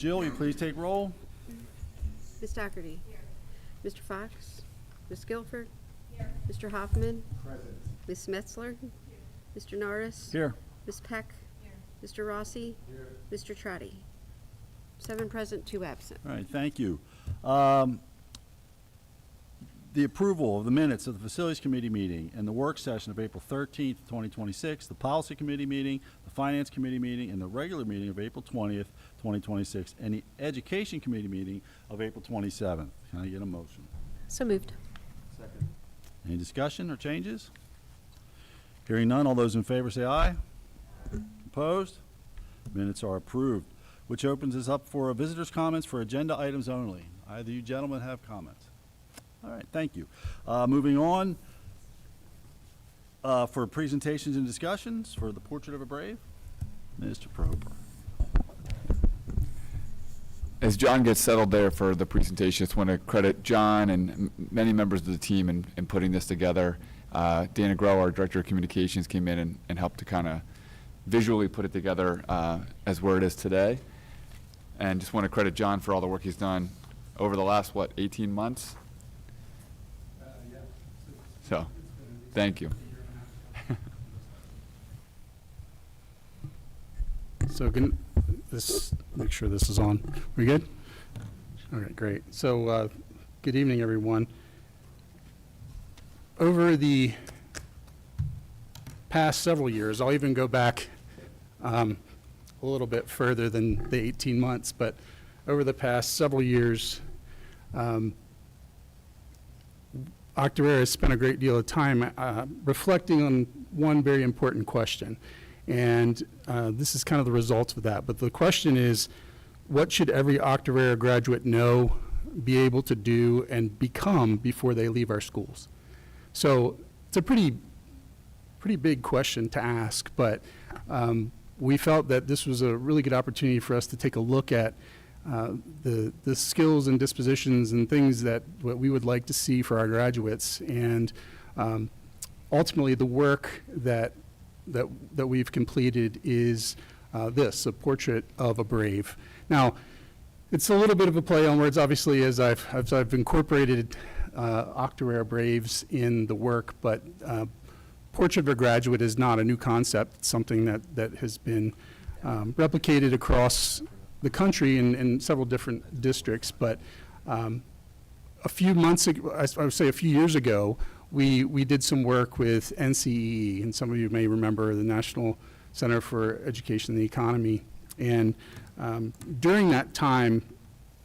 Jill, will you please take roll? Ms. Doherty. Mr. Fox. Ms. Guilford. Mr. Hoffman. Present. Ms. Metzler. Mr. Norris. Here. Ms. Peck. Mr. Rossi. Mr. Trotty. 7 present, 2 absent. All right, thank you. The approval of the minutes of the Facilities Committee meeting and the work session of April 13th, 2026, the Policy Committee meeting, the Finance Committee meeting, and the regular meeting of April 20th, 2026, and the Education Committee meeting of April 27th. Can I get a motion? So moved. Second. Any discussion or changes? Hearing none, all those in favor say aye. Opposed? Minutes are approved, which opens us up for visitors' comments for agenda items only. Either you gentlemen have comments? All right, thank you. Moving on, for presentations and discussions for the Portrait of a Brave, Mr. Prober. As John gets settled there for the presentation, I just want to credit John and many members of the team in putting this together. Dana Grow, our Director of Communications, came in and helped to kind of visually put it together as where it is today. And just want to credit John for all the work he's done over the last, 18 months? Yeah. So, thank you. So make sure this is on. We good? Okay, great. So good evening, everyone. Over the past several years, I'll even go back a little bit further than the 18 months, but over the past several years, Octorara has spent a great deal of time reflecting on one very important question. And this is kind of the result of that. But the question is, what should every Octorara graduate know, be able to do, and become before they leave our schools? So it's a pretty big question to ask, but we felt that this was a really good opportunity for us to take a look at the skills and dispositions and things that what we would like to see for our graduates, and ultimately the work that we've completed is this, a portrait of a brave. Now, it's a little bit of a play on words, obviously, as I've incorporated Octorara Braves in the work, but Portrait of a Graduate is not a new concept. It's something that has been replicated across the country in several different districts. But a few months ago, I would say a few years ago, we did some work with NCEE, and some of you may remember the National Center for Education and the Economy. And during that time,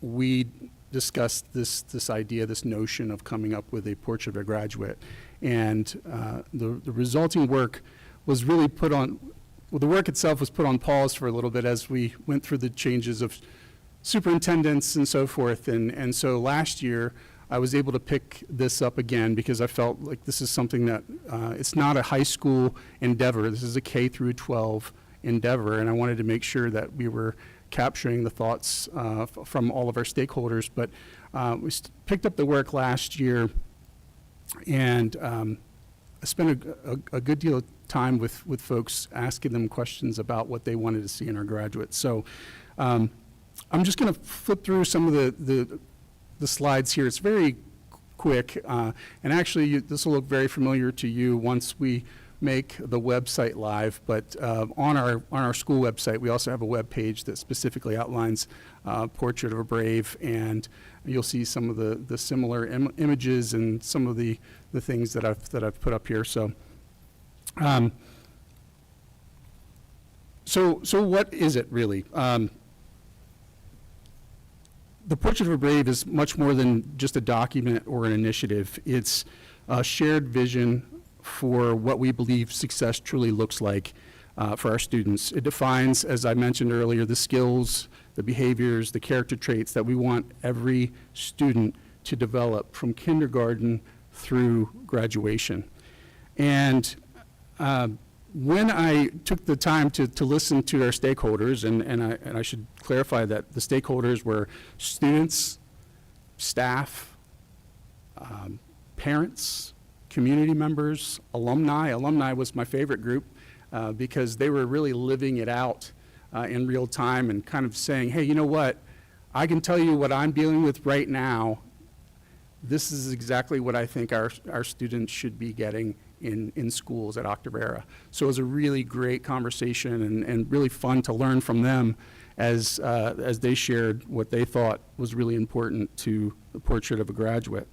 we discussed this idea, this notion of coming up with a Portrait of a Graduate. And the resulting work was really put on, well, the work itself was put on pause for a little bit as we went through the changes of superintendents and so forth. And so last year, I was able to pick this up again because I felt like this is something that, it's not a high school endeavor. This is a K through 12 endeavor, and I wanted to make sure that we were capturing the thoughts from all of our stakeholders. But we picked up the work last year, and I spent a good deal of time with folks asking them questions about what they wanted to see in our graduates. So I'm just going to flip through some of the slides here. It's very quick, and actually this will look very familiar to you once we make the website live. But on our school website, we also have a web page that specifically outlines Portrait of a Brave, and you'll see some of the similar images and some of the things that I've put up here. So, so what is it really? The Portrait of a Brave is much more than just a document or an initiative. It's a shared vision for what we believe success truly looks like for our students. It defines, as I mentioned earlier, the skills, the behaviors, the character traits that we want every student to develop from kindergarten through graduation. And when I took the time to listen to our stakeholders, and I should clarify that the stakeholders were students, staff, parents, community members, alumni. Alumni was my favorite group because they were really living it out in real time and kind of saying, hey, you know what, I can tell you what I'm dealing with right now. This is exactly what I think our students should be getting in schools at Octorara. So it was a really great conversation and really fun to learn from them as they shared what they thought was really important to the portrait of a graduate.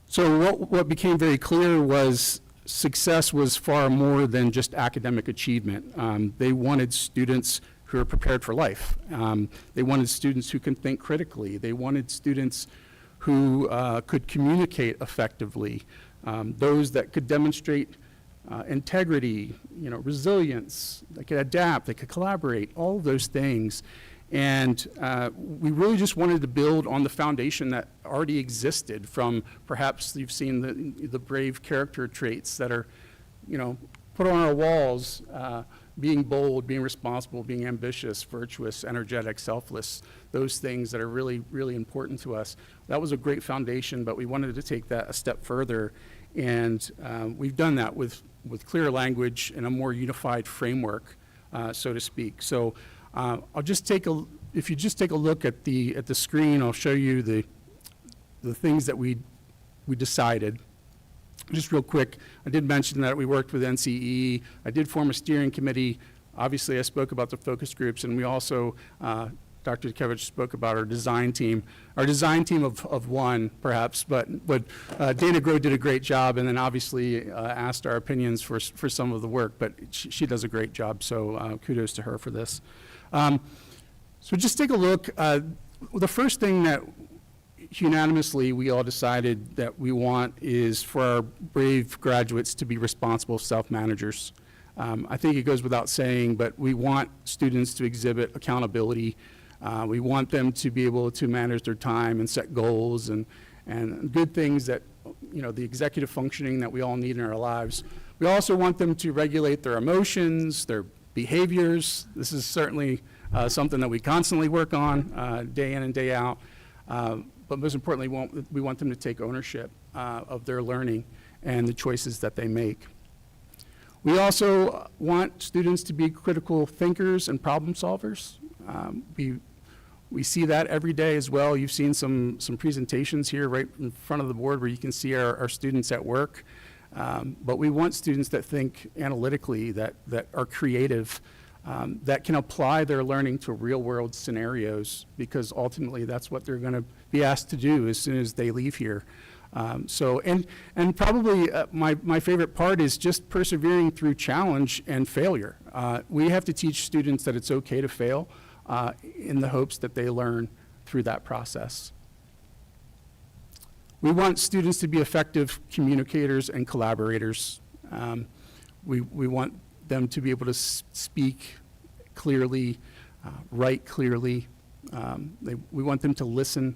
So what became very clear was success was far more than just academic achievement. They wanted students who are prepared for life. They wanted students who can think critically. They wanted students who could communicate effectively, those that could demonstrate integrity, resilience, they could adapt, they could collaborate, all of those things. And we really just wanted to build on the foundation that already existed from, perhaps you've seen the brave character traits that are, put on our walls, being bold, being responsible, being ambitious, virtuous, energetic, selfless, those things that are really, really important to us. That was a great foundation, but we wanted to take that a step further. And we've done that with clear language and a more unified framework, so to speak. So I'll just if you just take a look at the screen, I'll show you the things that we decided. Just real quick, I did mention that we worked with NCE. I did form a steering committee. Obviously, I spoke about the focus groups, and we also, Dr. Dukevich spoke about our design team. Our design team of one, perhaps, but Dana Groh did a great job, and then obviously asked our opinions for some of the work, but she does a great job, so kudos to her for this. So just take a look. The first thing that unanimously we all decided that we want is for our brave graduates to be responsible self-managers. I think it goes without saying, but we want students to exhibit accountability. We want them to be able to manage their time and set goals and good things that, the executive functioning that we all need in our lives. We also want them to regulate their emotions, their behaviors. This is certainly something that we constantly work on day in and day out. But most importantly, we want them to take ownership of their learning and the choices that they make. We also want students to be critical thinkers and problem solvers. We see that every day as well. You've seen some presentations here right in front of the board where you can see our students at work. But we want students that think analytically, that are creative, that can apply their learning to real-world scenarios, because ultimately that's what they're going to be asked to do as soon as they leave here. And probably my favorite part is just persevering through challenge and failure. We have to teach students that it's okay to fail in the hopes that they learn through that process. We want students to be effective communicators and collaborators. We want them to be able to speak clearly, write clearly. We want them to listen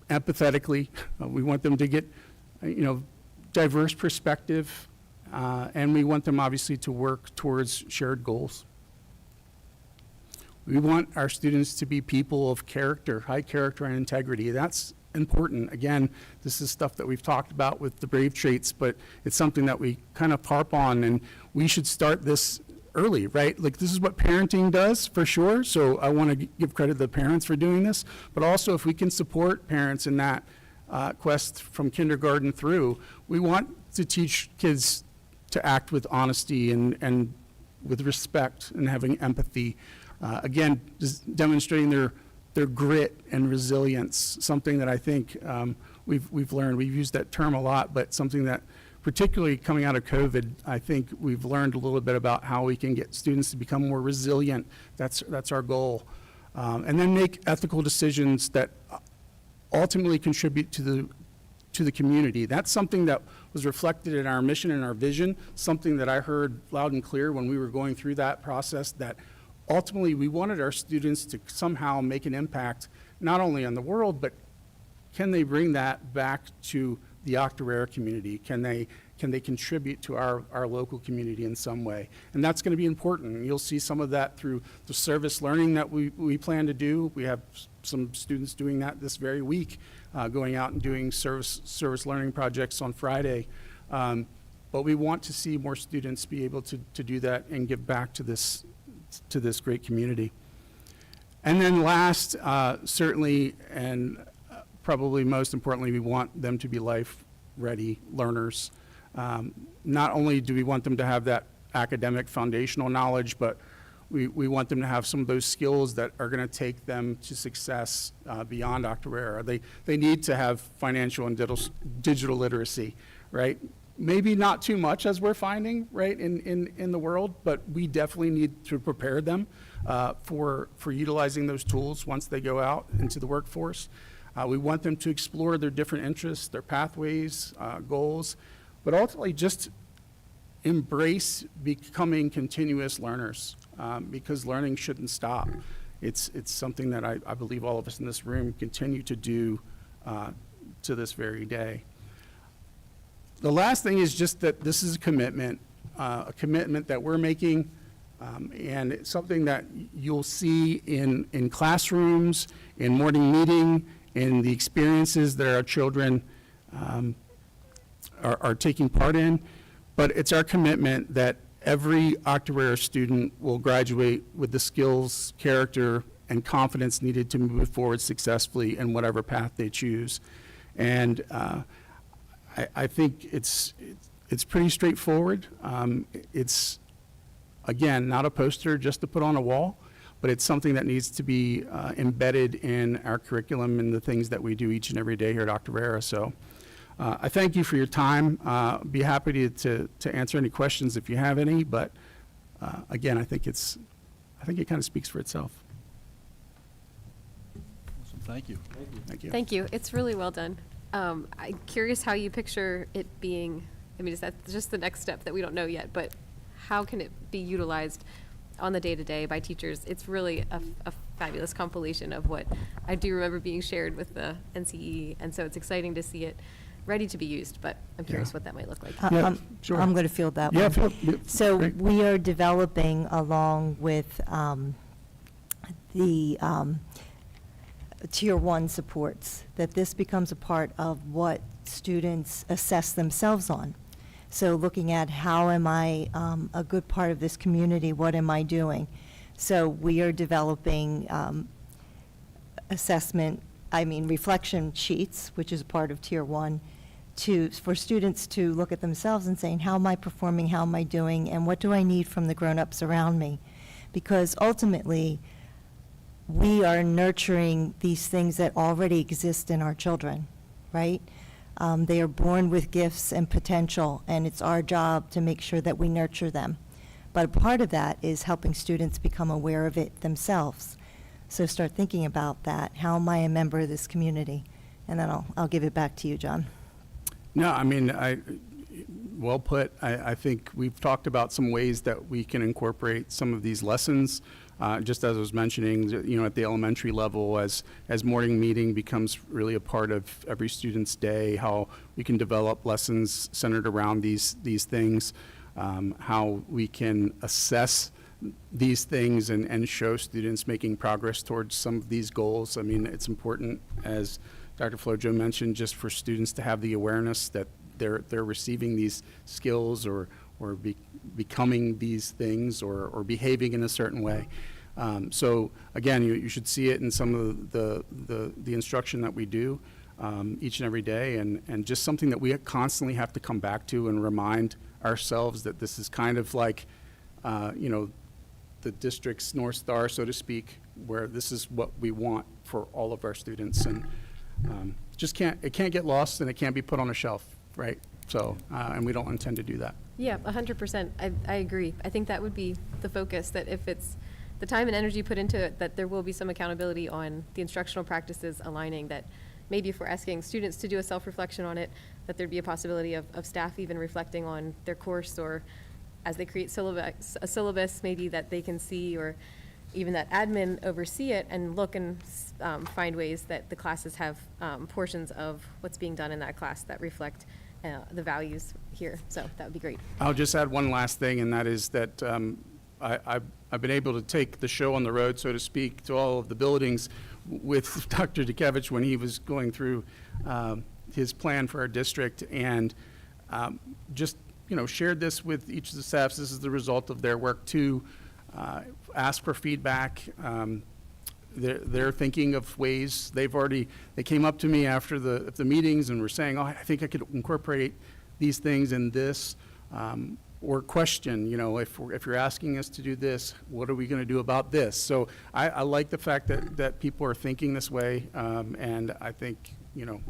empathetically. We want them to get, diverse perspective, and we want them obviously to work towards shared goals. We want our students to be people of character, high character and integrity. That's important. Again, this is stuff that we've talked about with the brave traits, but it's something that we kind of harp on, and we should start this early, right? Like, this is what parenting does for sure, so I want to give credit to the parents for doing this, but also if we can support parents in that quest from kindergarten through, we want to teach kids to act with honesty and with respect and having empathy. Again, just demonstrating their grit and resilience, something that I think we've learned. We've used that term a lot, but something that, particularly coming out of COVID, I think we've learned a little bit about how we can get students to become more resilient. That's our goal. And then make ethical decisions that ultimately contribute to the community. That's something that was reflected in our mission and our vision, something that I heard loud and clear when we were going through that process, that ultimately we wanted our students to somehow make an impact, not only on the world, but can they bring that back to the Octorara community? Can they contribute to our local community in some way? And that's going to be important. You'll see some of that through the service learning that we plan to do. We have some students doing that this very week, going out and doing service learning projects on Friday. But we want to see more students be able to do that and give back to this great community. And then last, certainly, and probably most importantly, we want them to be life-ready learners. Not only do we want them to have that academic foundational knowledge, but we want them to have some of those skills that are going to take them to success beyond Octorara. They need to have financial and digital literacy, right? Maybe not too much, as we're finding, right, in the world, but we definitely need to prepare them for utilizing those tools once they go out into the workforce. We want them to explore their different interests, their pathways, goals, but ultimately just embrace becoming continuous learners, because learning shouldn't stop. It's something that I believe all of us in this room continue to do to this very day. The last thing is just that this is a commitment that we're making, and it's something that you'll see in classrooms, in morning meeting, in the experiences that our children are taking part in. But it's our commitment that every Octorara student will graduate with the skills, character, and confidence needed to move forward successfully in whatever path they choose. And I think it's pretty straightforward. It's, again, not a poster just to put on a wall, but it's something that needs to be embedded in our curriculum and the things that we do each and every day here at Octorara. So I thank you for your time. Be happy to answer any questions if you have any, but again, I think it kind of speaks for itself. Awesome, thank you. Thank you. Thank you. It's really well done. I'm curious how you picture it being, I mean, is that just the next step that we don't know yet, but how can it be utilized on the day-to-day by teachers? It's really a fabulous compilation of what I do remember being shared with the NCE, and so it's exciting to see it ready to be used, but I'm curious Yeah. what that might look like. Yeah, sure. I'm going to field that Yeah, one. yeah, So great. we are developing along with the Tier 1 supports, that this becomes a part of what students assess themselves on. So looking at how am I a good part of this community, what am I doing? So we are developing reflection sheets, which is a part of Tier 1, for students to look at themselves and saying, how am I performing, how am I doing, and what do I need from the grown-ups around me? Because ultimately, we are nurturing these things that already exist in our children, right? They are born with gifts and potential, and it's our job to make sure that we nurture them. But a part of that is helping students become aware of it themselves. So start thinking about that. How am I a member of this community? And then I'll give it back to you, John. No, I mean, well put. I think we've talked about some ways that we can incorporate some of these lessons. Just as I was mentioning, you know, at the elementary level, as morning meeting becomes really a part of every student's day, how we can develop lessons centered around these things, how we can assess these things and show students making progress towards some of these goals. I mean, it's important, as Dr. Flojo mentioned, just for students to have the awareness that they're receiving these skills or becoming these things or behaving in a certain way. So again, you should see it in some of the instruction that we do each and every day, and just something that we constantly have to come back to and remind ourselves that this is kind of like, you know, the district's North Star, so to speak, where this is what we want for all of our students, and it can't get lost and it can't be put on a shelf, right? So, and we don't intend to do that. Yeah, 100%. I agree. I think that would be the focus, that if it's the time and energy put into it, that there will be some accountability on the instructional practices aligning, that maybe if we're asking students to do a self-reflection on it, that there'd be a possibility of staff even reflecting on their course, or as they create a syllabus maybe that they can see, or even that admin oversee it and look and find ways that the classes have portions of what's being done in that class that reflect the values here. So that would be great. I'll just add one last thing, and that is that I've been able to take the show on the road, so to speak, to all of the buildings with Dr. Dukevich when he was going through his plan for our district, and just, you know, shared this with each of the staffs. This is the result of their work to ask for feedback, they're thinking of ways, they came up to me after the meetings and were saying, oh, I think I could incorporate these things in this, or question, you know, if you're asking us to do this, what are we going to do about this? So I like the fact that people are thinking this way, and I think, you know,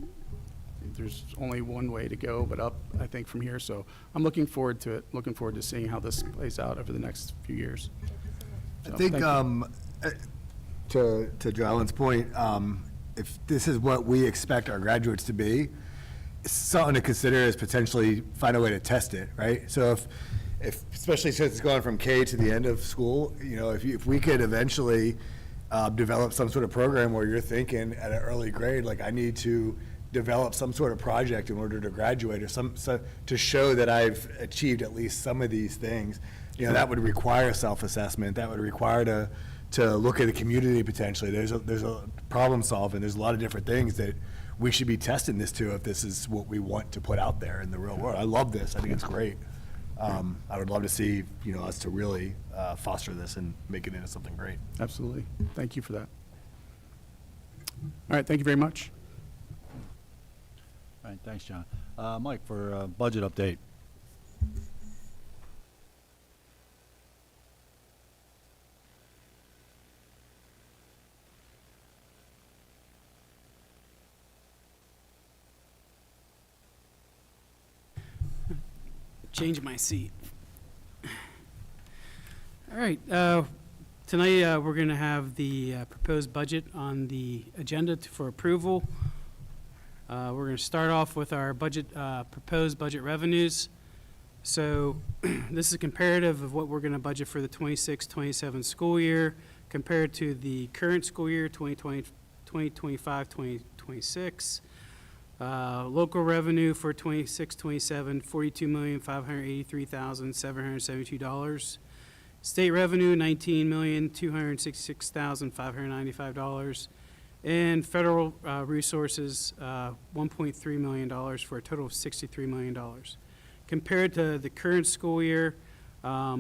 there's only one way to go but up, I think, from here. So I'm looking forward to it, looking forward to seeing how this plays out over the next few years. So, I think, thank you. to Joe Allen's point, if this is what we expect our graduates to be, it's something to consider is potentially find a way to test it, right? So if especially since it's going from K to the end of school, you know, if we could eventually develop some sort of program where you're thinking at an early grade, like, I need to develop some sort of project in order to graduate, or to show that I've achieved at least some of these things, you know, that would require self-assessment. That would require to look at the community potentially. There's a problem solving. There's a lot of different things that we should be testing this to if this is what we want to put out there in the real world. I love this. I think it's great. I would love to see, you know, us to really foster this and make it into something great. Absolutely. Thank you for that. All right, thank you very much. All right, thanks, John. Mike, for budget update. Change my seat. All right, tonight we're going to have the proposed budget on the agenda for approval. We're going to start off with our budget, proposed budget revenues. So this is a comparative of what we're going to budget for the 26-27 school year compared to the current school year, 2025, 2026. Local revenue for 26-27, $42,583,772. State revenue, $19,266,595. And federal resources, $1.3 million for a total of $63 million. Compared to the current school year, our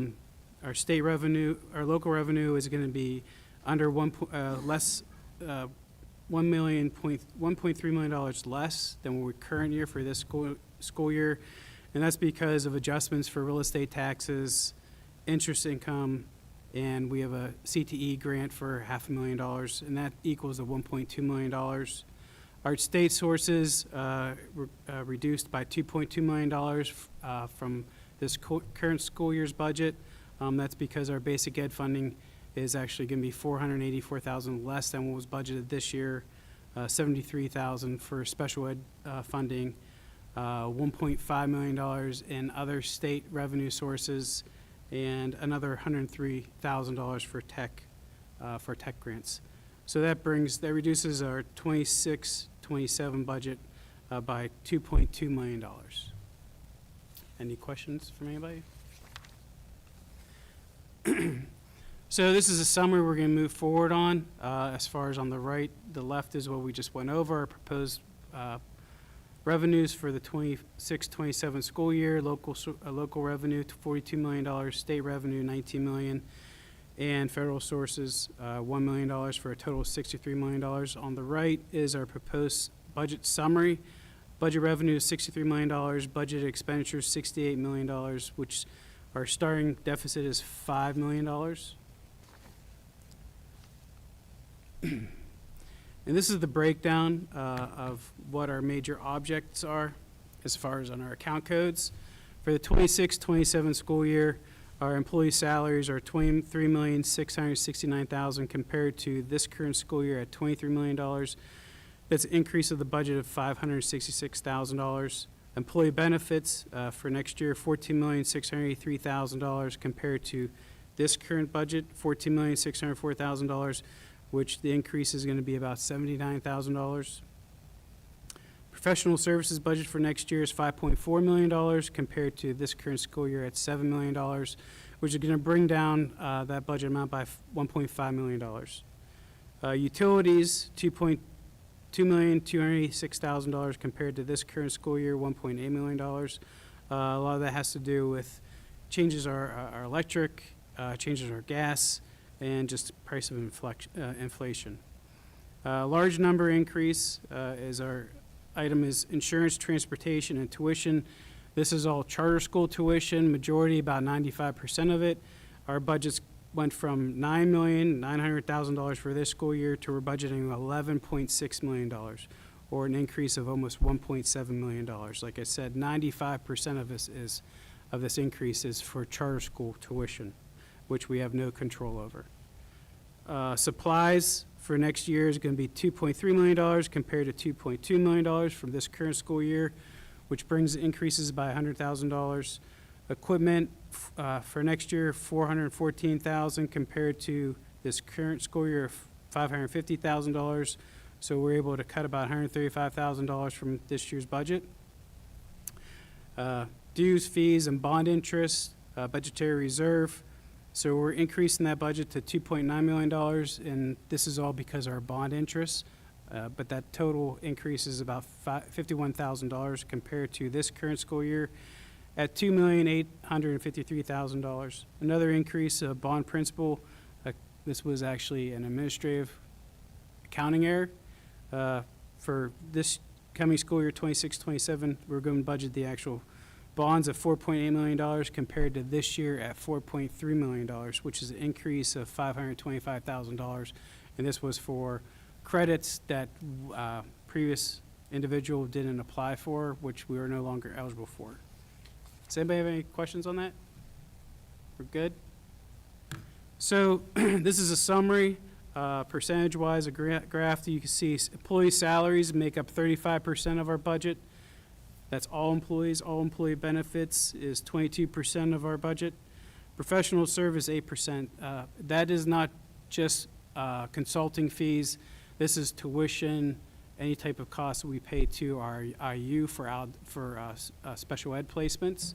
state revenue, our local revenue is going to be under $1.3 million less than what current year for this school year, and that's because of adjustments for real estate taxes, interest income, and we have a CTE grant for $500,000, and that equals the $1.2 million. Our state sources reduced by $2.2 million from this current school year's budget. That's because our basic ed funding is actually going to be $484,000 less than what was budgeted this year, $73,000 for special ed funding, $1.5 million in other state revenue sources, and another $103,000 for tech grants. So that reduces our 26-27 budget by $2.2 million. Any questions from anybody? So this is a summary we're going to move forward on. As far as on the right, the left is what we just went over, our proposed revenues for the 26-27 school year. Local revenue to $42 million, state revenue $19 million, and federal sources $1 million for a total of $63 million. On the right is our proposed budget summary. Budget revenue is $63 million, budget expenditures $68 million, which our starting deficit is $5 million. And this is the breakdown of what our major objects are as far as on our account codes. For the 26-27 school year, our employee salaries are $23,669,000 compared to this current school year at $23 million. That's an increase of the budget of $566,000. Employee benefits for next year, $14,683,000 compared to this current budget, $14,604,000, which the increase is going to be about $79,000. Professional services budget for next year is $5.4 million compared to this current school year at $7 million, which is going to bring down that budget amount by $1.5 million. Utilities, $2,286,000 compared to this current school year, $1.8 million. A lot of that has to do with changes our electric, changes our gas, and just price of inflation. Large number increase is our item is insurance, transportation, and tuition. This is all charter school tuition, majority, about 95% of it. Our budgets went from $9,900,000 for this school year to we're budgeting $11.6 million, or an increase of almost $1.7 million. Like I said, 95% of this increase is for charter school tuition, which we have no control over. Supplies for next year is going to be $2.3 million compared to $2.2 million from this current school year, which brings increases by $100,000. Equipment for next year, $414,000 compared to this current school year of $550,000. So we're able to cut about $135,000 from this year's budget. Dues, fees, and bond interest, budgetary reserve. So we're increasing that budget to $2.9 million, and this is all because of our bond interest. But that total increase is about $51,000 compared to this current school year at $2,853,000. Another increase of bond principal. This was actually an administrative accounting error. For this coming school year, 26-27, we're going to budget the actual bonds of $4.8 million compared to this year at $4.3 million, which is an increase of $525,000. And this was for credits that previous individual didn't apply for, which we are no longer eligible for. Does anybody have any questions on that? We're good? So this is a summary, percentage-wise, a graph that you can see. Employee salaries make up 35% of our budget. That's all employees. All employee benefits is 22% of our budget. Professional service, 8%. That is not just consulting fees. This is tuition, any type of cost that we pay to our IU for special ed placements.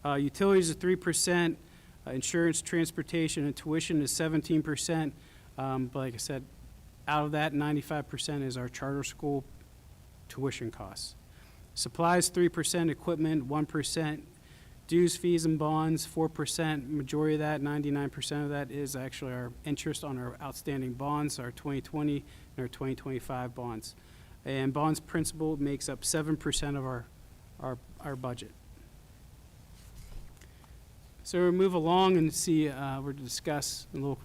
Utilities are 3%. Insurance, transportation, and tuition is 17%. But like I said, out of that, 95% is our charter school tuition costs. Supplies, 3%, equipment, 1%, dues, fees, and bonds, 4%. Majority of that, 99% of that, is actually our interest on our outstanding bonds, our 2020 and our 2025 bonds. And bonds principal makes up 7% of our budget. So we move along and see, we're to discuss a little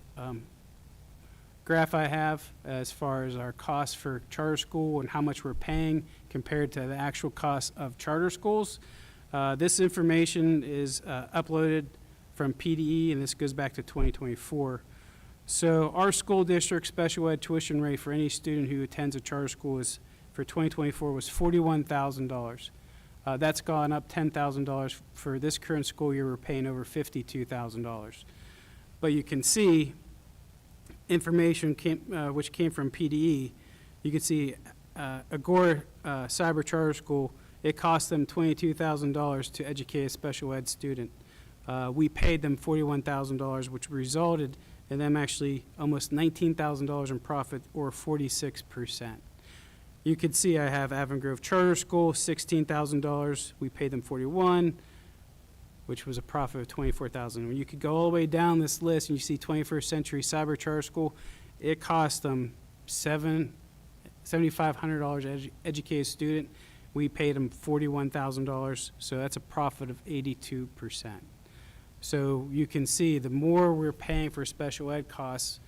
graph I have as far as our costs for charter school and how much we're paying compared to the actual cost of charter schools. This information is uploaded from PDE, and this goes back to 2024. So our school district special ed tuition rate for any student who attends a charter school is, for 2024, was $41,000. That's gone up $10,000. For this current school year, we're paying over $52,000. But you can see information which came from PDE. You can see Agora Cyber Charter School, it cost them $22,000 to educate a special ed student. We paid them $41,000, which resulted in them actually almost $19,000 in profit, or 46%. You can see I have Avon Grove Charter School, $16,000. We paid them $41,000, which was a profit of $24,000. When you could go all the way down this list and you see 21st Century Cyber Charter School, it cost them $7,500 to educate a student. We paid them $41,000, so that's a profit of 82%. So you can see the more we're paying for special ed costs,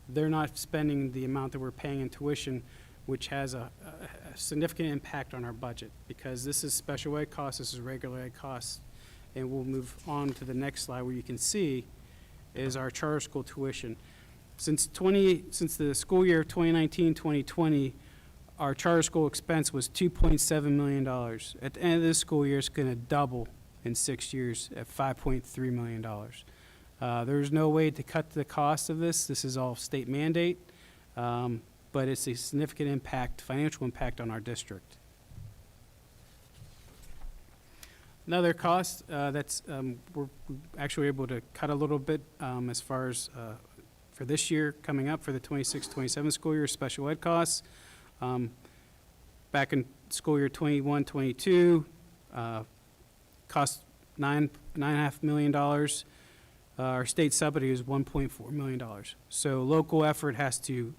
they're not spending the amount that we're paying in tuition, which has a significant impact on our budget, because this is special ed costs, this is regular ed costs. And we'll move on to the next slide, where you can see is our charter school tuition. Since the school year 2019-2020, our charter school expense was $2.7 million. At the end of this school year, it's going to double in 6 years at $5.3 million. There's no way to cut the cost of this. This is all state mandate, but it's a significant impact, financial impact on our district. Another cost that's we're actually able to cut a little bit as far as for this year coming up for the 26-27 school year, special ed costs. Back in school year 21-22, cost $9.5 million. Our state subsidy is $1.4 million. So local effort has to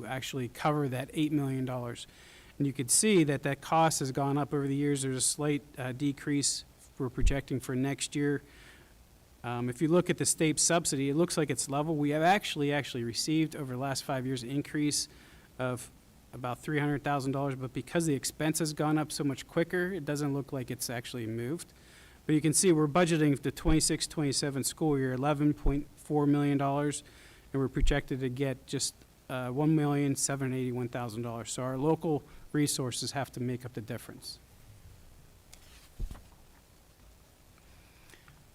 actually cover that $8 million. And you could see that that cost has gone up over the years. There's a slight decrease we're projecting for next year. If you look at the state subsidy, it looks like it's level. We have actually received over the last 5 years an increase of about $300,000, but because the expense has gone up so much quicker, it doesn't look like it's actually moved. But you can see we're budgeting the 26-27 school year $11.4 million, and we're projected to get just $1,781,000. So our local resources have to make up the difference.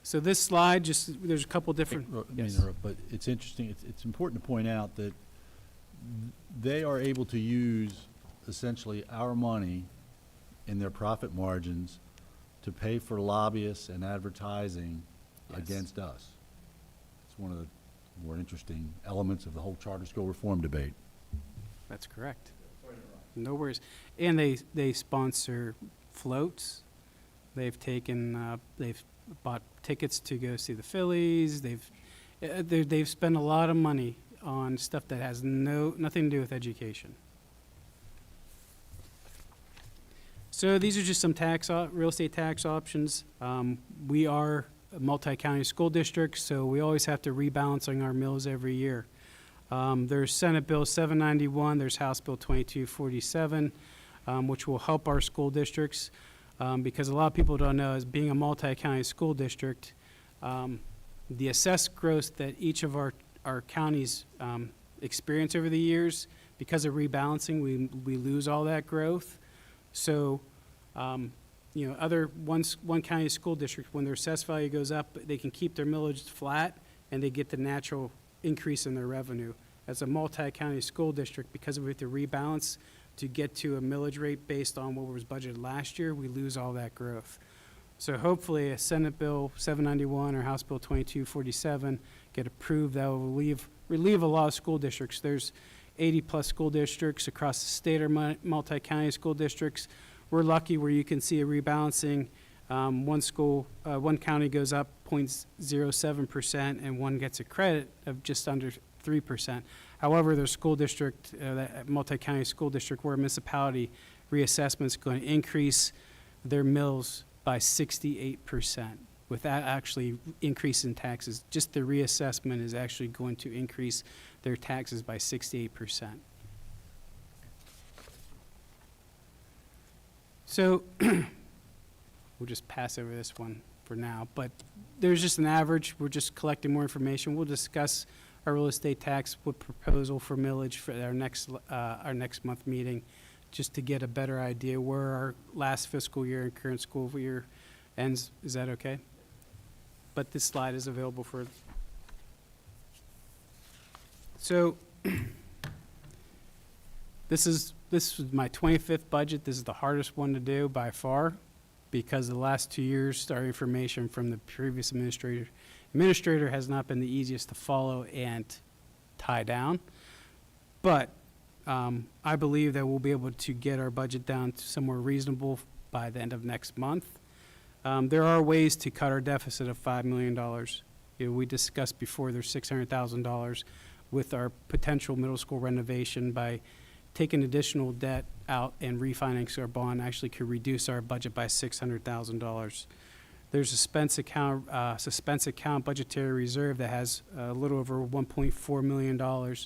So this slide, there's a couple different. Yes. But it's interesting, it's important to point out that they are able to use essentially our money in their profit margins to pay for lobbyists and advertising Yes. against us. It's one of the more interesting elements of the whole charter school reform debate. That's correct. No worries. And they sponsor floats. They've bought tickets to go see the Phillies. They've spent a lot of money on stuff that has nothing to do with education. So these are just some real estate tax options. We are a multi-county school district, so we always have to rebalancing our mills every year. There's Senate Bill 791, there's House Bill 2247, which will help our school districts, because a lot of people don't know, as being a multi-county school district, the assessed growth that each of our counties experience over the years, because of rebalancing, we lose all that growth. So, other one county school district, when their assessed value goes up, they can keep their millage flat, and they get the natural increase in their revenue. As a multi-county school district, because we have to rebalance to get to a millage rate based on what was budgeted last year, we lose all that growth. So hopefully a Senate Bill 791 or House Bill 2247 get approved. That will relieve a lot of school districts. There's 80-plus school districts across the state or multi-county school districts. We're lucky where you can see a rebalancing. One county goes up 0.07%, and one gets a credit of just under 3%. However, there's school district, that multi-county school district where a municipality reassessment is going to increase their mills by 68% without actually increasing taxes. Just the reassessment is actually going to increase their taxes by 68%. So we'll just pass over this one for now, but there's just an average. We're just collecting more information. We'll discuss our real estate tax proposal for millage for our next month meeting, just to get a better idea where our last fiscal year and current school year ends. Is that okay? But this slide is available for. So this is my 25th budget. This is the hardest one to do by far, because the last 2 years, our information from the previous administrator has not been the easiest to follow and tie down. But I believe that we'll be able to get our budget down to somewhere reasonable by the end of next month. There are ways to cut our deficit of $5 million. We discussed before there's $600,000 with our potential middle school renovation. By taking additional debt out and refinancing our bond, actually could reduce our budget by $600,000. There's a suspense account budgetary reserve that has a little over $1.4 million.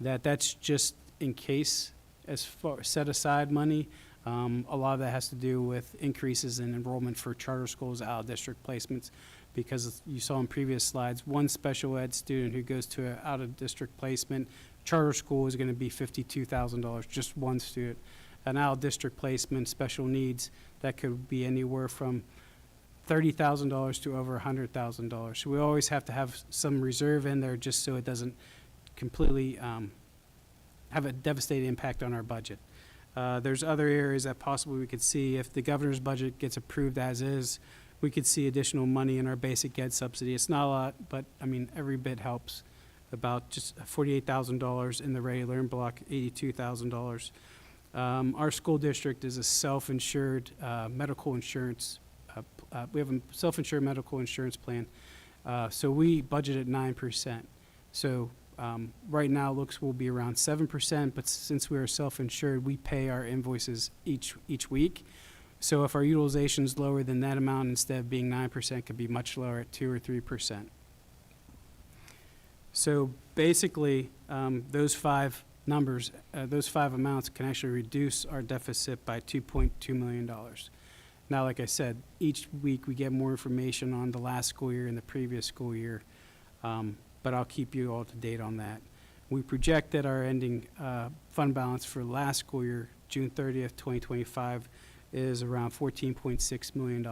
That's just in case, as far set aside money. A lot of that has to do with increases in enrollment for charter schools, out of district placements, because you saw in previous slides, one special ed student who goes to an out of district placement, charter school is going to be $52,000, just one student. An out of district placement, special needs, that could be anywhere from $30,000 to over $100,000. So we always have to have some reserve in there, just so it doesn't completely have a devastating impact on our budget. There's other areas that possibly we could see if the governor's budget gets approved as is. We could see additional money in our basic ed subsidy. It's not a lot, but I mean, every bit helps. About just $48,000 in the Ready to Learn block, $82,000. Our school district is a self-insured medical insurance. We have a self-insured medical insurance plan. So we budgeted 9%. So right now, looks will be around 7%, but since we are self-insured, we pay our invoices each week. So if our utilization is lower than that amount, instead of being 9%, it could be much lower at 2 or 3%. So basically, those five numbers, those five amounts can actually reduce our deficit by $2.2 million. Now, like I said, each week we get more information on the last school year and the previous school year, but I'll keep you all to date on that. We project that our ending fund balance for last school year, June 30th, 2025, is around $14.6 million.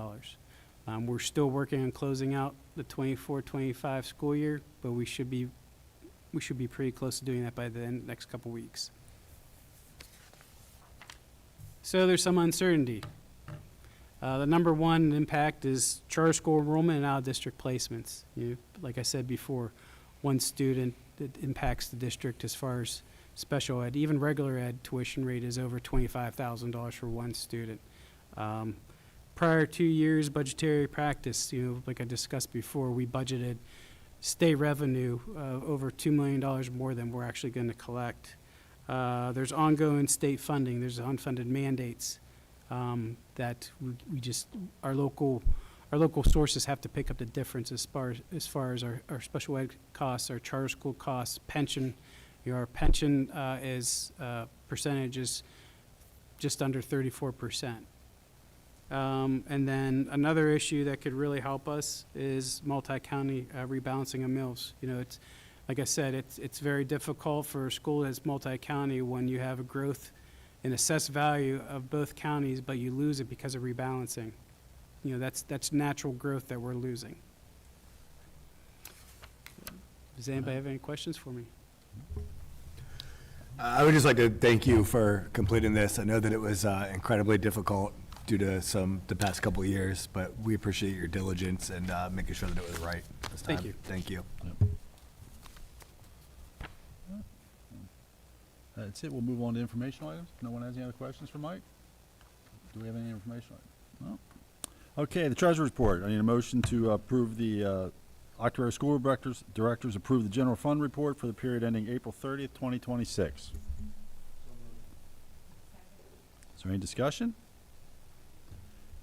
We're still working on closing out the 24-25 school year, but we should be pretty close to doing that by the next couple weeks. So there's some uncertainty. The number one impact is charter school enrollment and out-of-district placements. Like I said before, one student that impacts the district as far as special ed. Even regular ed tuition rate is over $25,000 for one student. Prior 2 years budgetary practice, like I discussed before, we budgeted state revenue over $2 million more than we're actually going to collect. There's ongoing state funding. There's unfunded mandates that we just our local sources have to pick up the difference as far as our special ed costs, our charter school costs, pension. Our pension percentage is just under 34%. And then another issue that could really help us is multi-county rebalancing of mills. It's like I said, it's very difficult for a school that's multi-county when you have a growth in assessed value of both counties, but you lose it because of rebalancing. That's natural growth that we're losing. Does anybody have any questions for me? I would just like to thank you for completing this. I know that it was incredibly difficult due to the past couple of years, but we appreciate your diligence and making sure that it was right this time. Thank you. Thank you. That's it. We'll move on to informational items. No one has any other questions for Mike? Do we have any informational items? No? Okay, the treasurer's report. I need a motion to approve the Octorara School Directors approve the general fund report for the period ending April 30th, 2026. Is there any discussion?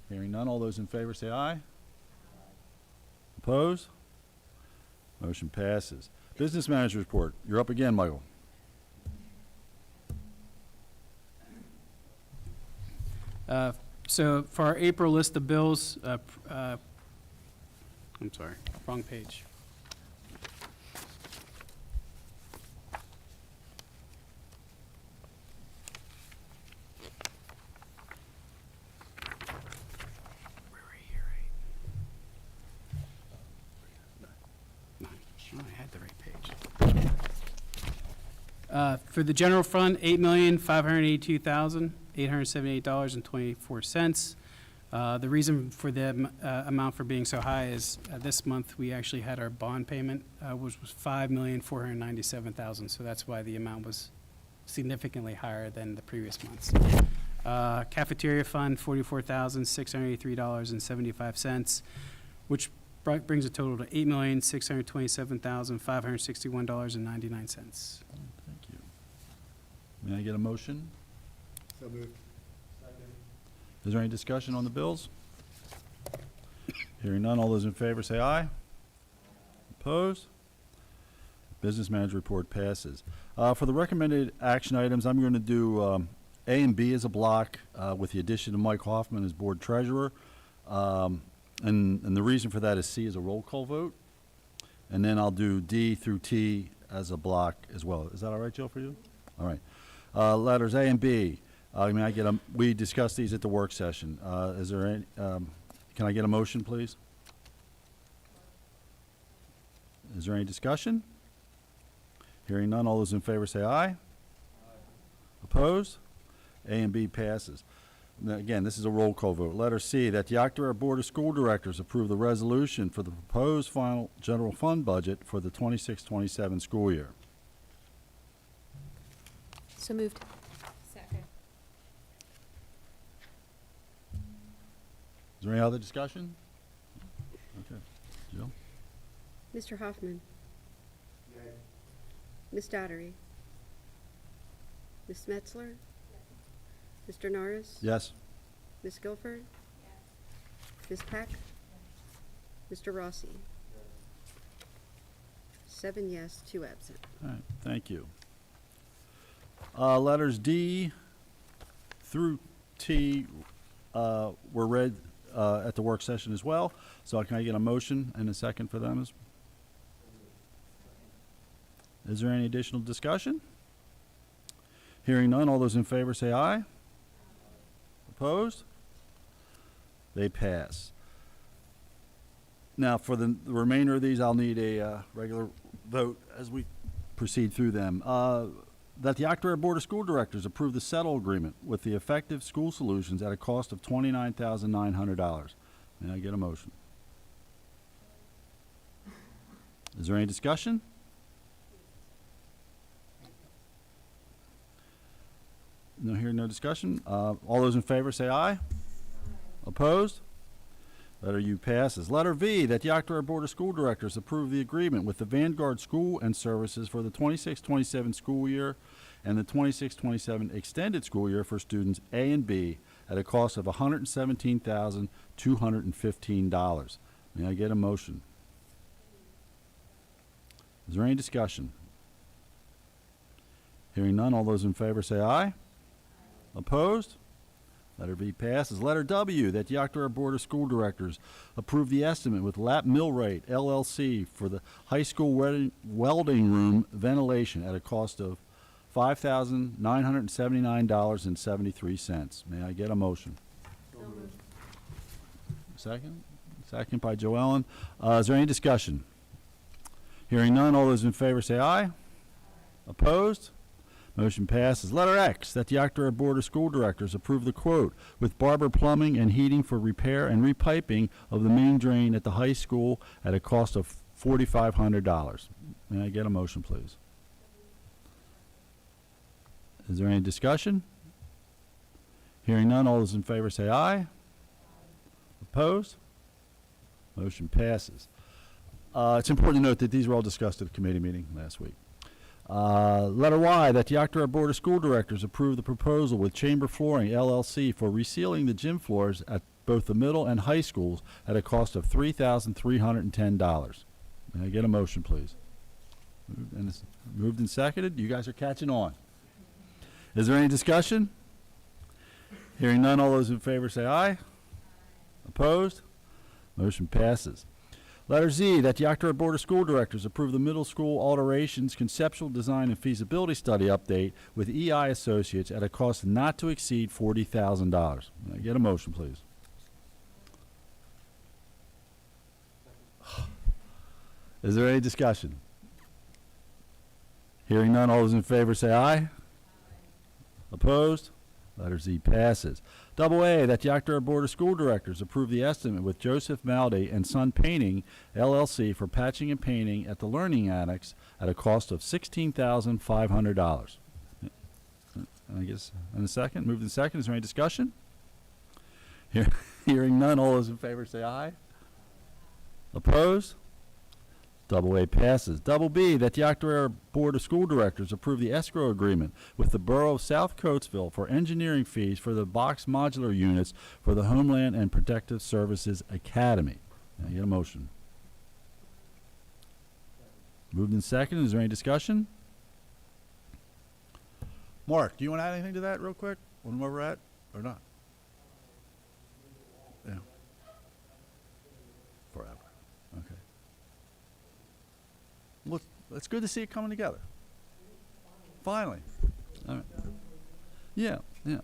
Hearing none, all those in favor say aye. Opposed? Motion passes. Business manager report. You're up again, Michael. So for our April list of bills, I'm sorry, wrong page. I had the right page. For the general fund, $8,582,878.24. The reason for the amount for being so high is this month we actually had our bond payment, which was $5,497,000. So that's why the amount was significantly higher than the previous months. Cafeteria fund, $44,683.75, which brings a total to $8,627,561.99. Thank you. May I get a motion? So moved. Is there any discussion on the bills? Hearing none, all those in favor say aye. Opposed? Business manager report passes. For the recommended action items, I'm going to do A and B as a block with the addition of Mike Hoffman as board treasurer. And the reason for that is C is a roll call vote. And then I'll do D through T as a block as well. Is that all right, Jill, for you? All right. Letters A and B. We discussed these at the work session. Is there any, can I get a motion, please? Is there any discussion? Hearing none, all those in favor say aye. Opposed? A and B passes. Now, again, this is a roll call vote. Letter C, that the Octorara Board of School Directors approve the resolution for the proposed final general fund budget for the 26-27 school year. So moved. Is there any other discussion? Okay, Jill? Mr. Hoffman? Ms. Dottery? Ms. Metzler? Mr. Norris? Yes. Ms. Guilford? Ms. Peck? Mr. Rossi? 7 yes, 2 absent. All right, thank you. Letters D through T were read at the work session as well. So can I get a motion and a second for them? Is there any additional discussion? Hearing none, all those in favor say aye. Opposed? They pass. Now, for the remainder of these, I'll need a regular vote as we proceed through them. That the Octorara Board of School Directors approve the settle agreement with the Effective School Solutions at a cost of $29,900. May I get a motion? Is there any discussion? No, hearing no discussion. All those in favor say aye. Opposed? Letter U passes. Letter V, that the Octorara Board of School Directors approve the agreement with the Vanguard School and Services for the 26-27 school year and the 26-27 extended school year for students A and B at a cost of $117,215. May I get a motion? Is there any discussion? Hearing none, all those in favor say aye. Opposed? Letter V passes. Letter W, that the Octorara Board of School Directors approve the estimate with Lap Millwright LLC for the high school welding room ventilation at a cost of $5,979.73. May I get a motion? Second? Second by Joellen. Is there any discussion? Hearing none, all those in favor say aye. Opposed? Motion passes. Letter X, that the Octorara Board of School Directors approve the quote with Barber Plumbing and Heating for repair and repiping of the main drain at the high school at a cost of $4,500. May I get a motion, please? Is there any discussion? Hearing none, all those in favor say aye. Opposed? Motion passes. It's important to note that these were all discussed at the committee meeting last week. Letter Y, that the Octorara Board of School Directors approve the proposal with Chamber Flooring LLC for resealing the gym floors at both the middle and high schools at a cost of $3,310. May I get a motion, please? Moved and seconded. You guys are catching on. Is there any discussion? Hearing none, all those in favor say aye. Opposed? Motion passes. Letter Z, that the Octorara Board of School Directors approve the middle school alterations conceptual design and feasibility study update with EI Associates at a cost not to exceed $40,000. May I get a motion, please? Is there any discussion? Hearing none, all those in favor say aye. Opposed? Letter Z passes. Double A, that the Octorara Board of School Directors approve the estimate with Joseph Malde and Son Painting, LLC, for patching and painting at the Learning Annex at a cost of $16,500. I guess, in a second, moved in second. Is there any discussion? Hearing none, all those in favor say aye. Opposed? Double A passes. Double B, that the Octorara Board of School Directors approve the escrow agreement with the Borough of South Coatesville for engineering fees for the box modular units for the Homeland and Protective Services Academy. Can I get a motion? Moved in second. Is there any discussion? Mark, do you want to add anything to that real quick on where we're at or not? Yeah. Forever. Okay. Well, it's good to see it coming together. Finally. All right. Yeah, yeah.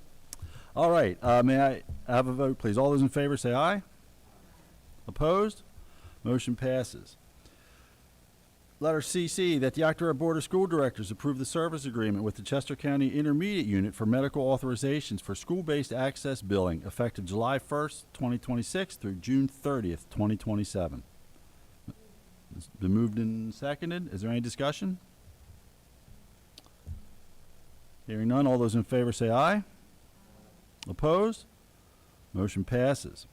All right. May I have a vote, please? All those in favor say aye. Opposed? Motion passes. Letter CC, that the Octorara Board of School Directors approve the service agreement with the Chester County Intermediate Unit for medical authorizations for school-based access billing effective July 1st, 2026 through June 30th, 2027. It's been moved and seconded. Is there any discussion? Hearing none, all those in favor say aye. Opposed? Motion passes.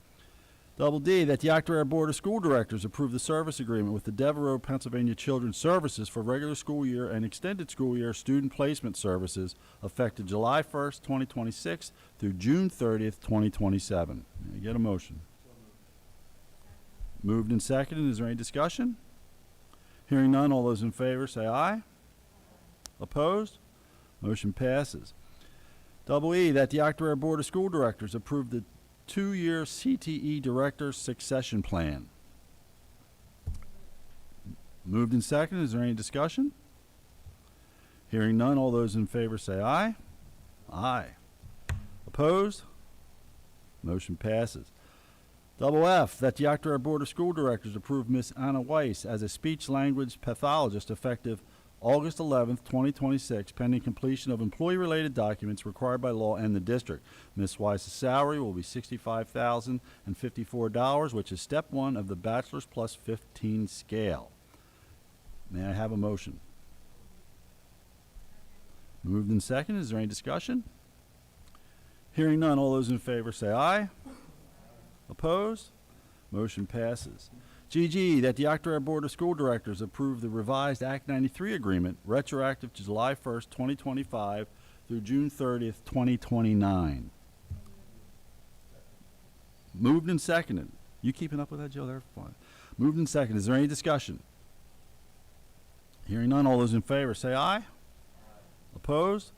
Double D, that the Octorara Board of School Directors approve the service agreement with the Devereaux, Pennsylvania Children's Services for regular school year and extended school year student placement services effective July 1st, 2026 through June 30th, 2027. May I get a motion? Moved and seconded. Is there any discussion? Hearing none, all those in favor say aye. Opposed? Motion passes. Double E, that the Octorara Board of School Directors approve the 2-year CTE Director Succession Plan. Moved and seconded. Is there any discussion? Hearing none, all those in favor say aye. Aye. Opposed? Motion passes. Double F, that the Octorara Board of School Directors approve Miss Anna Weiss as a speech-language pathologist effective August 11th, 2026, pending completion of employee-related documents required by law and the district. Ms. Weiss's salary will be $65,054, which is step 1 of the Bachelor's Plus 15 scale. May I have a motion? Moved and seconded. Is there any discussion? Hearing none, all those in favor say aye. Opposed? Motion passes. GG, that the Octorara Board of School Directors approve the revised Act 93 agreement retroactive to July 1st, 2025 through June 30th, 2029. Moved and seconded. You keeping up with that, Joe? They're fine. Moved and seconded. Is there any discussion? Hearing none, all those in favor say aye. Opposed?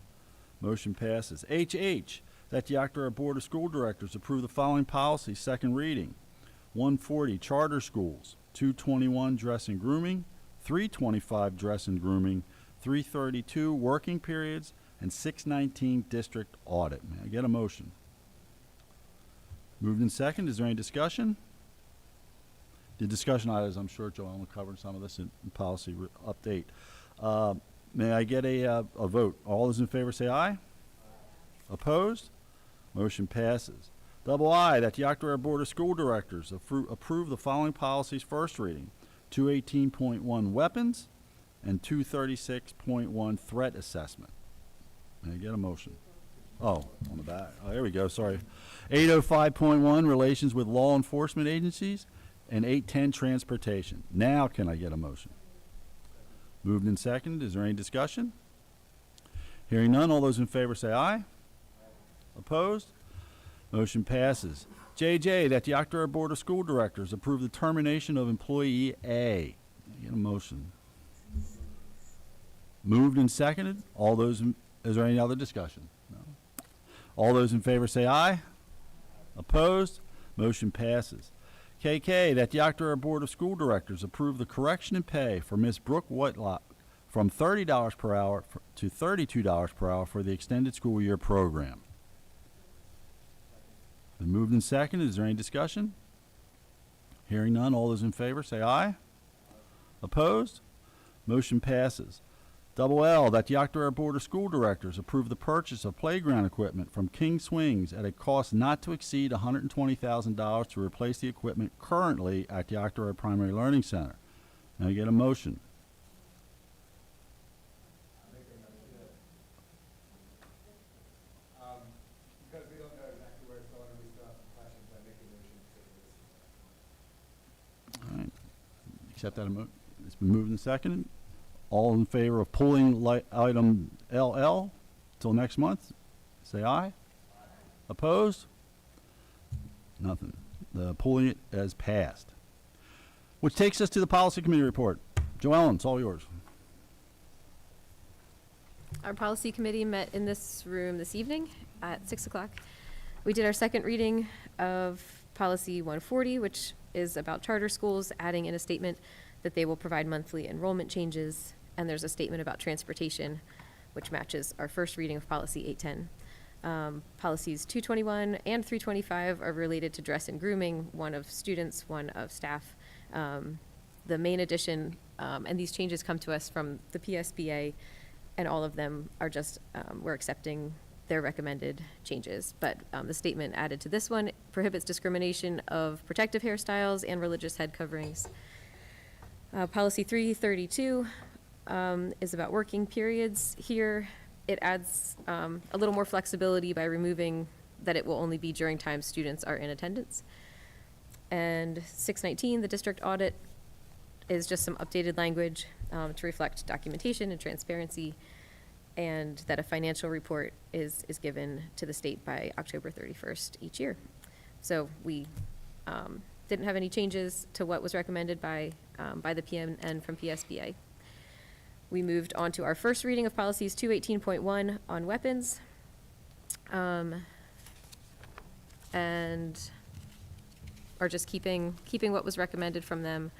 Motion passes. HH, that the Octorara Board of School Directors approve the following policy, second reading. 140, charter schools. 221, dress and grooming. 325, dress and grooming. 332, working periods. And 619, district audit. May I get a motion? Moved and second. Is there any discussion? The discussion items, I'm sure Joanne will cover some of this in policy update. May I get a vote? All those in favor say aye. Opposed? Motion passes. Double I, that the Octorara Board of School Directors approve the following policies first reading. 218.1 weapons and 236.1 threat assessment. May I get a motion? Oh, on the back. Oh, there we go, sorry. 805.1 relations with law enforcement agencies and 810 transportation. Now can I get a motion? Moved and seconded. Is there any discussion? Hearing none, all those in favor say aye. Opposed? Motion passes. JJ, that the Octorara Board of School Directors approve the termination of employee A. Get a motion. Moved and seconded. All those is there any other discussion? No. All those in favor say aye. Opposed? Motion passes. KK, that the Octorara Board of School Directors approve the correction in pay for Miss Brooke Whitlock from $30 per hour to $32 per hour for the extended school year program. Been moved and seconded. Is there any discussion? Hearing none, all those in favor say aye. Opposed? Motion passes. Double L, that the Octorara Board of School Directors approve the purchase of playground equipment from King Swings at a cost not to exceed $120,000 to replace the equipment currently at the Octorara Primary Learning Center. Now you get a motion. Because we don't know exactly where it's going, we still have some questions, I make a motion to All right. Accept that. It's been moved and seconded. All in favor of pulling item LL till next month, say aye. Opposed? Nothing. The pulling it as passed. Which takes us to the Policy Committee report. Joellen, it's all yours. Our policy committee met in this room this evening at 6 o'clock. We did our second reading of policy 140, which is about charter schools, adding in a statement that they will provide monthly enrollment changes. And there's a statement about transportation, which matches our first reading of policy 810. Policies 221 and 325 are related to dress and grooming, one of students, one of staff. The main addition, and these changes come to us from the PSBA, and all of them are just, we're accepting their recommended changes. But the statement added to this one prohibits discrimination of protective hairstyles and religious head coverings. Policy 332 is about working periods. Here, it adds a little more flexibility by removing that it will only be during times students are in attendance. And 619, the district audit, is just some updated language to reflect documentation and transparency, and that a financial report is given to the state by October 31st each year. So we didn't have any changes to what was recommended by the PMN from PSBA. We moved on to our first reading of policies 218.1 on weapons. And are just keeping what was recommended from them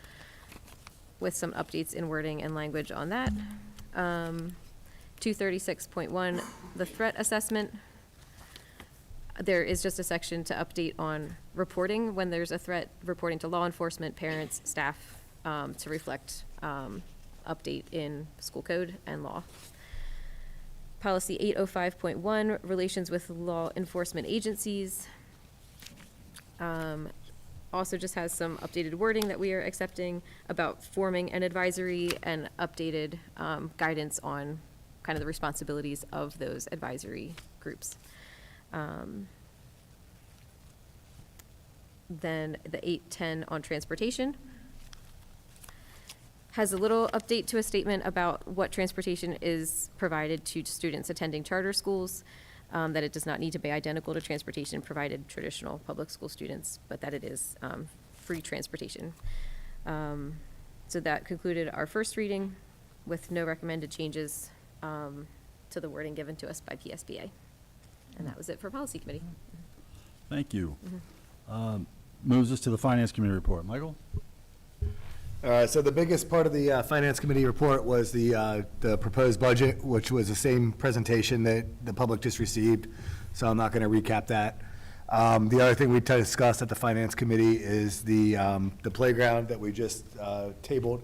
with some updates in wording and language on that. 236.1, the threat assessment. There is just a section to update on reporting when there's a threat, reporting to law enforcement, parents, staff, to reflect update in school code and law. Policy 805.1, relations with law enforcement agencies. Also just has some updated wording that we are accepting about forming an advisory and updated guidance on kind of the responsibilities of those advisory groups. Then the 810 on transportation has a little update to a statement about what transportation is provided to students attending charter schools, that it does not need to be identical to transportation provided traditional public school students, but that it is free transportation. So that concluded our first reading with no recommended changes to the wording given to us by PSBA. And that was it for Policy Committee. Thank you. Moves us to the Finance Committee report. Michael? So the biggest part of the Finance Committee report was the proposed budget, which was the same presentation that the public just received, so I'm not going to recap that. The other thing we discussed at the Finance Committee is the playground that we just tabled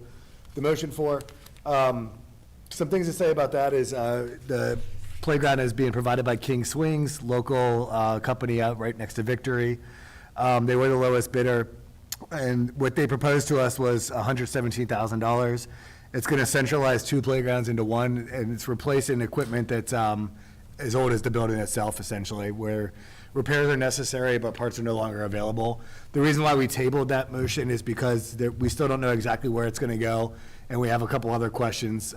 the motion for. Some things to say about that is the playground is being provided by King Swings, local company out right next to Victory. They were the lowest bidder. And what they proposed to us was $117,000. It's going to centralize two playgrounds into one, and it's replacing equipment that's as old as the building itself, essentially, where repairs are necessary, but parts are no longer available. The reason why we tabled that motion is because we still don't know exactly where it's going to go, and we have a couple other questions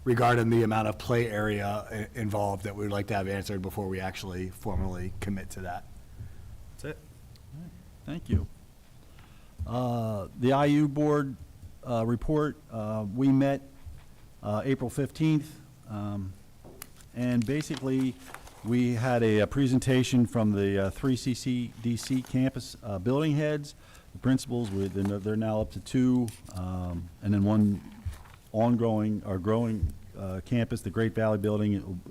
regarding the amount of play area involved that we'd like to have answered before we actually formally commit to that. That's it. Thank you. The IU board report, we met April 15th, and basically we had a presentation from the 3 CCDC campus building heads, the principals. They're now up to 2, and then one ongoing or growing campus, the Great Valley building.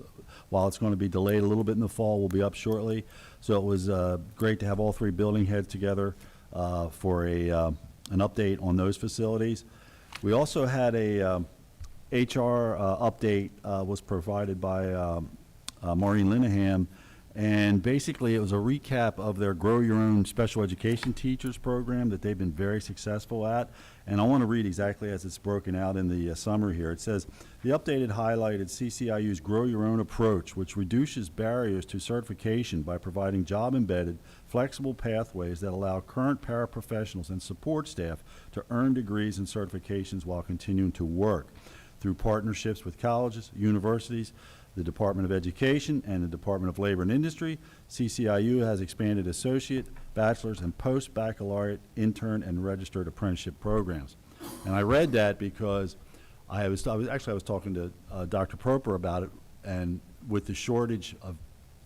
While it's going to be delayed a little bit in the fall, will be up shortly. So it was great to have all 3 building heads together for an update on those facilities. We also had a HR update was provided by Maureen Linehan, and basically it was a recap of their Grow Your Own Special Education Teachers program that they've been very successful at. And I want to read exactly as it's broken out in the summary here. It says, the updated highlighted CCIU's Grow Your Own approach, which reduces barriers to certification by providing job-embedded, flexible pathways that allow current paraprofessionals and support staff to earn degrees and certifications while continuing to work. Through partnerships with colleges, universities, the Department of Education, and the Department of Labor and Industry, CCIU has expanded associate, bachelor's, and post-baccalaureate intern and registered apprenticeship programs. And I read that because I was talking to Dr. Proper about it, and with the shortage of,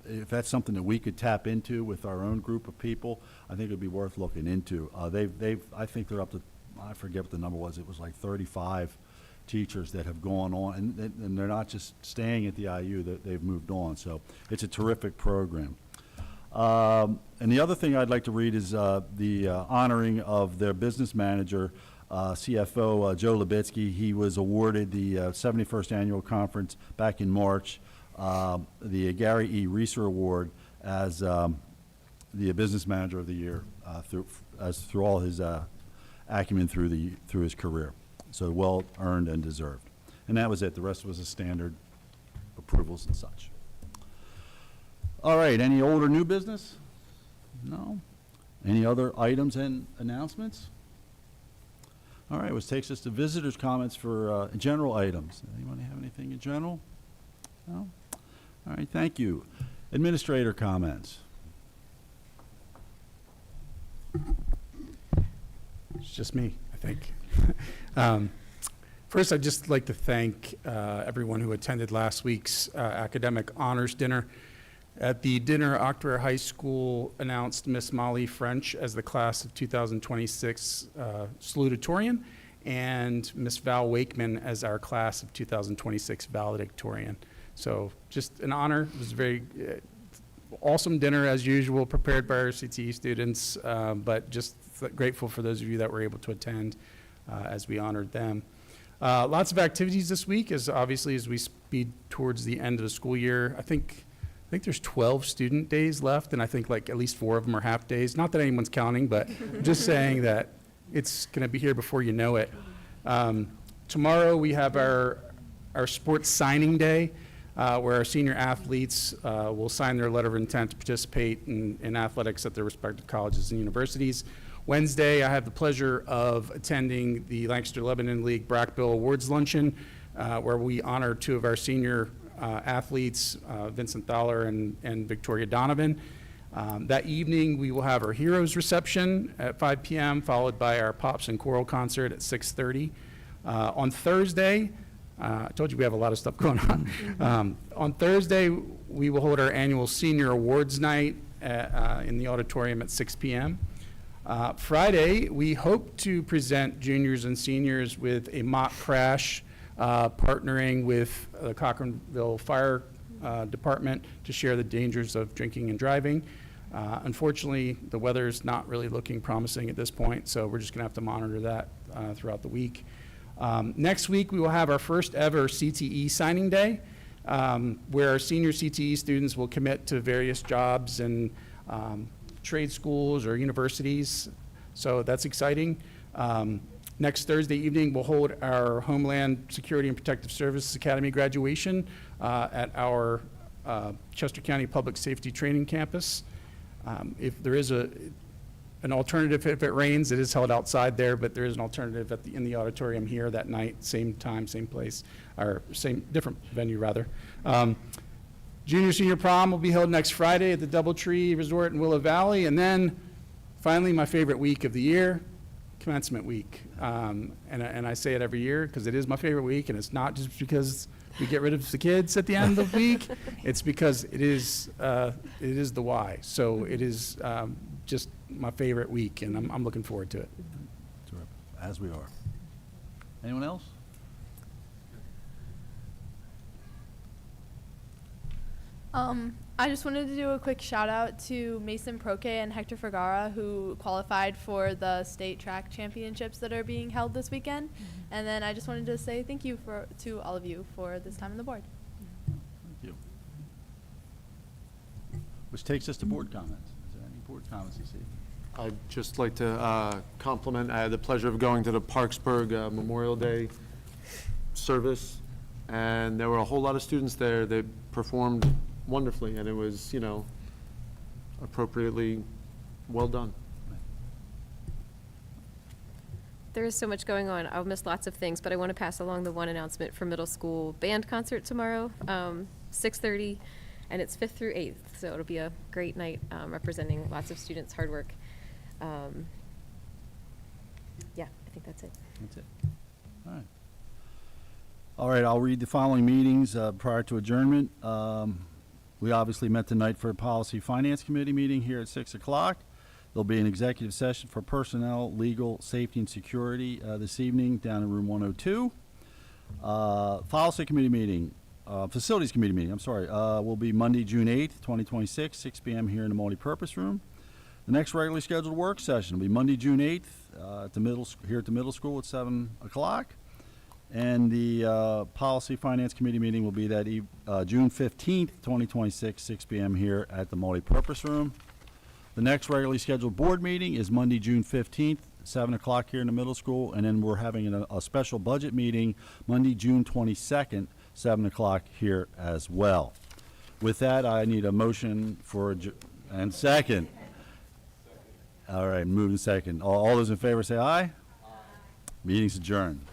if that's something that we could tap into with our own group of people, I think it would be worth looking into. I think they're up to, I forget what the number was, it was like 35 teachers that have gone on, and they're not just staying at the IU, they've moved on. So it's a terrific program. And the other thing I'd like to read is the honoring of their business manager, CFO Joe Libitsky. He was awarded the 71st Annual Conference back in March, the Gary E. Reeser Award as the Business Manager of the Year through all his acumen through his career. So well earned and deserved. And that was it. The rest was a standard approvals and such. All right, any old or new business? No? Any other items and announcements? All right, which takes us to visitors' comments for general items. Anyone have anything in general? No? All right, thank you. Administrator comments. It's just me, I think. First, I'd just like to thank everyone who attended last week's academic honors dinner. At the dinner, Octorara High School announced Miss Molly French as the class of 2026 salutatorian and Miss Val Wakeman as our class of 2026 valedictorian. So just an honor. It was a very awesome dinner as usual, prepared by our CTE students, but just grateful for those of you that were able to attend as we honored them. Lots of activities this week, as obviously as we speed towards the end of the school year. I think there's 12 student days left, and I think like at least 4 of them are half days. Not that anyone's counting, but just saying that it's going to be here before you know it. Tomorrow we have our sports signing day, where our senior athletes will sign their letter of intent to participate in athletics at their respective colleges and universities. Wednesday, I have the pleasure of attending the Lancaster-Lebanon League Brackbill Awards Luncheon, where we honor 2 of our senior athletes, Vincent Thaler and Victoria Donovan. That evening, we will have our Heroes Reception at 5 p.m., followed by our Pops and Choral Concert at 6:30. On Thursday, I told you we have a lot of stuff going on. On Thursday, we will hold our annual Senior Awards Night in the auditorium at 6 p.m. Friday, we hope to present juniors and seniors with a mock crash, partnering with the Cochranville Fire Department to share the dangers of drinking and driving. Unfortunately, the weather's not really looking promising at this point, so we're just going to have to monitor that throughout the week. Next week, we will have our first ever CTE signing day, where our senior CTE students will commit to various jobs and trade schools or universities, so that's exciting. Next Thursday evening, we'll hold our Homeland Security and Protective Services Academy graduation at our Chester County Public Safety Training Campus. If there is an alternative, if it rains, it is held outside there, but there is an alternative in the auditorium here that night, same time, same place, or different venue rather. Junior Senior Prom will be held next Friday at the Doubletree Resort in Willow Valley, and then finally my favorite week of the year, Commencement Week. And I say it every year because it is my favorite week, and it's not just because we get rid of the kids at the end of the week. It's because it is the why. So it is just my favorite week, and I'm looking forward to it. As we are. Anyone else? I just wanted to do a quick shout out to Mason Proke and Hector Fergara, who qualified for the state track championships that are being held this weekend. And then I just wanted to say thank you to all of you for this time on the board. Thank you. Which takes us to board comments. Is there any board comments you see? I'd just like to compliment, I had the pleasure of going to the Parksburg Memorial Day service, and there were a whole lot of students there. They performed wonderfully, and it was, appropriately well done. There is so much going on. I'll miss lots of things, but I want to pass along the one announcement for middle school band concert tomorrow, 6:30, and it's 5th through 8th, so it'll be a great night representing lots of students' hard work. Yeah, I think that's it. That's it. All right. All right, I'll read the following meetings prior to adjournment. We obviously met tonight for a Policy Finance Committee meeting here at 6 o'clock. There'll be an executive session for personnel, legal, safety, and security this evening down in room 102. Policy Committee meeting, Facilities Committee meeting, will be Monday, June 8th, 2026, 6 p.m. here in the multi-purpose room. The next regularly scheduled work session will be Monday, June 8th, here at the middle school at 7 o'clock. And the Policy Finance Committee meeting will be that June 15th, 2026, 6 p.m. here at the multi-purpose room. The next regularly scheduled board meeting is Monday, June 15th, 7 o'clock here in the middle school. And then we're having a special budget meeting Monday, June 22nd, 7 o'clock here as well. With that, I need a motion for and second. All right, moving second. All those in favor say aye. Meeting's adjourned.